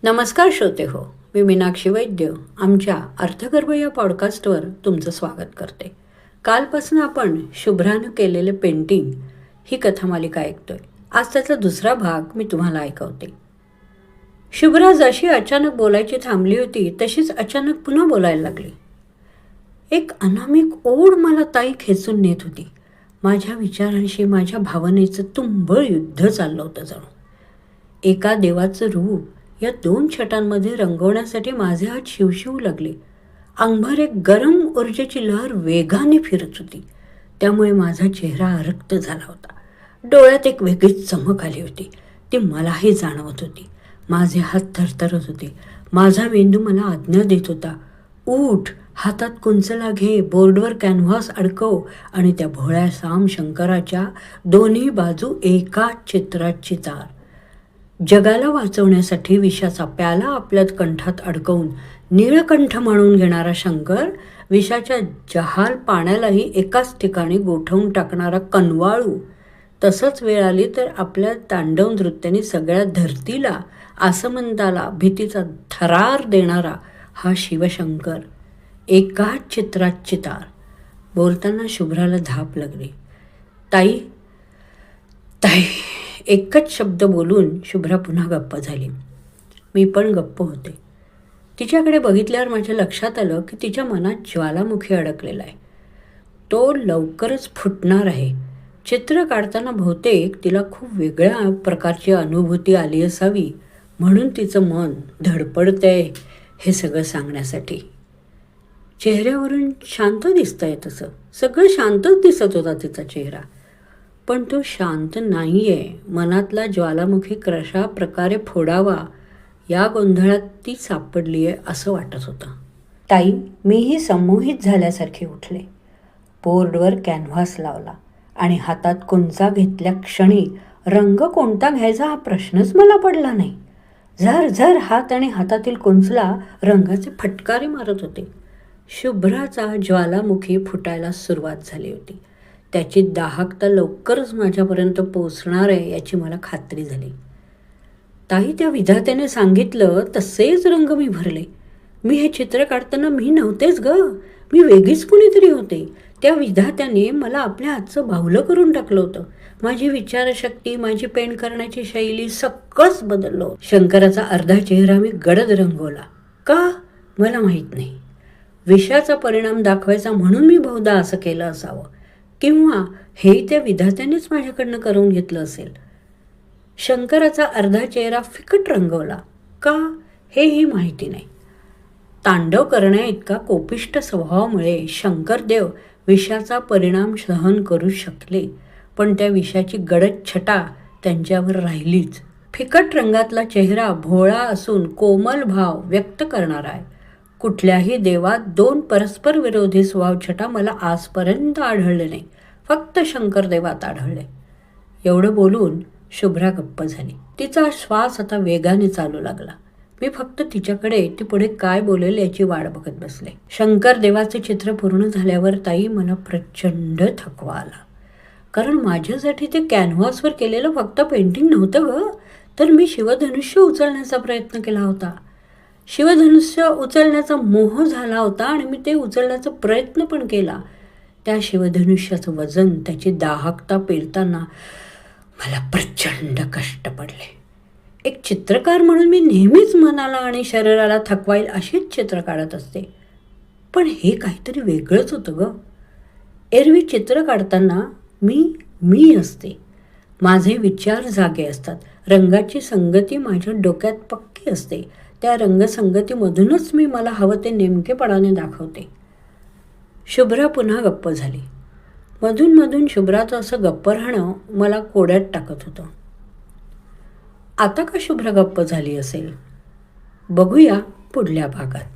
नमस्कार श्रोते हो, मी मीनाक्षी वैद्य आमच्या अर्थगर्भ या पॉडकास्टवर तुमचं स्वागत करते. कालपासून आपण शुभ्रानं केलेले पेंटिंग ही कथामालिका ऐकतोय. आज त्याचा दुसरा भाग मी तुम्हाला ऐकवते. शुभ्रा जशी अचानक बोलायची थांबली होती तशीच अचानक पुन्हा बोलायला लागली. एक अनामिक ओढ मला ताई खेचून नेत होती. माझ्या विचारांशी माझ्या भावनेचं तुंबळ युद्ध चाललं होतं जणू. एका देवाचं रूप या 2 छटांमध्ये रंगवण्यासाठी माझे हात शिवशिवू लागले. अंगभर एक गरम ऊर्जेची लहर वेगाने फिरत होती. त्यामुळे माझा चेहरा रक्त झाला होता. डोळ्यात एक वेगळीच चमक आली होती. ती मलाही जाणवत होती. माझे हात थरथरत होते. माझा मेंदू मला आज्ञा देत होता, उठ, हातात कुंचला घे, बोर्डवर कॅनव्हास अडकव आणि त्या भोळ्या साम शंकराच्या दोन्ही बाजू एकाच चित्रात चितार. जगाला वाचवण्यासाठी विषाचा प्याला आपल्यात कंठात अडकवून नीळकंठ म्हणून घेणारा शंकर, विषाच्या जहाल पाण्यालाही एकाच ठिकाणी गोठवून टाकणारा कनवाळू, तसंच वेळ आली तर आपल्या तांडव नृत्याने सगळ्या धरतीला, आसमंताला भीतीचा थरार देणारा हा शिवशंकर, एकाच चित्रात चितार. बोलताना शुभ्राला धाप लागली. ताई ताई एकच शब्द बोलून शुभ्रा पुन्हा गप्प झाली. मी पण गप्प होते. तिच्याकडे बघितल्यावर माझ्या लक्षात आलं की तिच्या मनात ज्वालामुखी अडकलेला आहे. तो लवकरच फुटणार आहे. चित्र काढताना बहुतेक तिला खूप वेगळ्या प्रकारची अनुभूती आली असावी, म्हणून तिचं मन धडपडतंय हे सगळं सांगण्यासाठी. चेहऱ्यावरून शांत दिसतंय, तसं सगळं शांतच दिसत होता तिचा चेहरा. पण तो शांत नाही आहे. मनातला ज्वालामुखी कशा प्रकारे फोडावा या गोंधळात ती सापडली आहे असं वाटत होतं. ताई, मीही संमोहित झाल्यासारखे उठले. बोर्डवर कॅनव्हास लावला आणि हातात कुंचा घेतल्या क्षणी रंग कोणता घ्यायचा हा प्रश्नच मला पडला नाही. झर झर हात आणि हातातील कुंचला रंगाचे फटकारे मारत होते. शुभ्राचा ज्वालामुखी फुटायला सुरुवात झाली होती. त्याची दाहकता लवकरच माझ्यापर्यंत पोचणार आहे याची मला खात्री झाली. ताई, त्या विधात्याने सांगितलं तसेच रंग मी भरले. मी हे चित्र काढताना मी नव्हतेच ग, मी वेगळीच कुणीतरी होते. त्या विधात्याने मला आपल्या हातचं बाहुलं करून टाकलं होतं. माझी विचारशक्ती, माझी पेंट करण्याची शैली सगळंच बदललं होतं. शंकराचा अर्धा चेहरा मी गडद रंगवला. का मला माहीत नाही. विषाचा परिणाम दाखवायचा म्हणून मी बहुधा असं केलं असावं, किंवा हे त्या विधात्यानेच माझ्याकडनं करून घेतलं असेल. शंकराचा अर्धा चेहरा फिकट रंगवला का हेही माहिती नाही. तांडव करण्या इतका कोपिष्ट स्वभावामुळे शंकरदेव विषाचा परिणाम सहन करू शकले, पण त्या विषाची गडद छटा त्यांच्यावर राहिलीच. फिकट रंगातला चेहरा भोळा असून कोमल भाव व्यक्त करणारा आहे. कुठल्याही देवात 2 परस्पर विरोधी स्वभावछटा मला आजपर्यंत आढळले नाही, फक्त शंकरदेवात आढळले. एवढं बोलून शुभ्रा गप्प झाली. तिचा श्वास आता वेगाने चालू लागला. मी फक्त तिच्याकडे ती पुढे काय बोलेल याची वाट बघत बसले. शंकरदेवाचे चित्र पूर्ण झाल्यावर ताई मला प्रचंड थकवा आला. कारण माझ्यासाठी ते कॅनव्हासवर केलेलं फक्त पेंटिंग नव्हतं ग, तर मी शिवधनुष्य उचलण्याचा प्रयत्न केला होता. शिवधनुष्य उचलण्याचा मोह झाला होता आणि मी ते उचलण्याचा प्रयत्न पण केला. त्या शिवधनुष्याचं वजन, त्याची दाहकता पेलताना मला प्रचंड कष्ट पडले. एक चित्रकार म्हणून मी नेहमीच मनाला आणि शरीराला थकवाईल अशीच चित्र काढत असते, पण हे काहीतरी वेगळंच होतं ग. एरवी चित्र काढताना मी असते. माझे विचार जागे असतात. रंगाची संगती माझ्या डोक्यात पक्की असते. त्या रंगसंगतीमधूनच मी मला हवं ते नेमकेपणाने दाखवते. शुभ्रा पुन्हा गप्प झाली. मधून शुभ्राचं असं गप्प राहणं मला कोड्यात टाकत होतं. आता का शुभ्रा गप्प झाली असेल? बघूया पुढल्या भागात.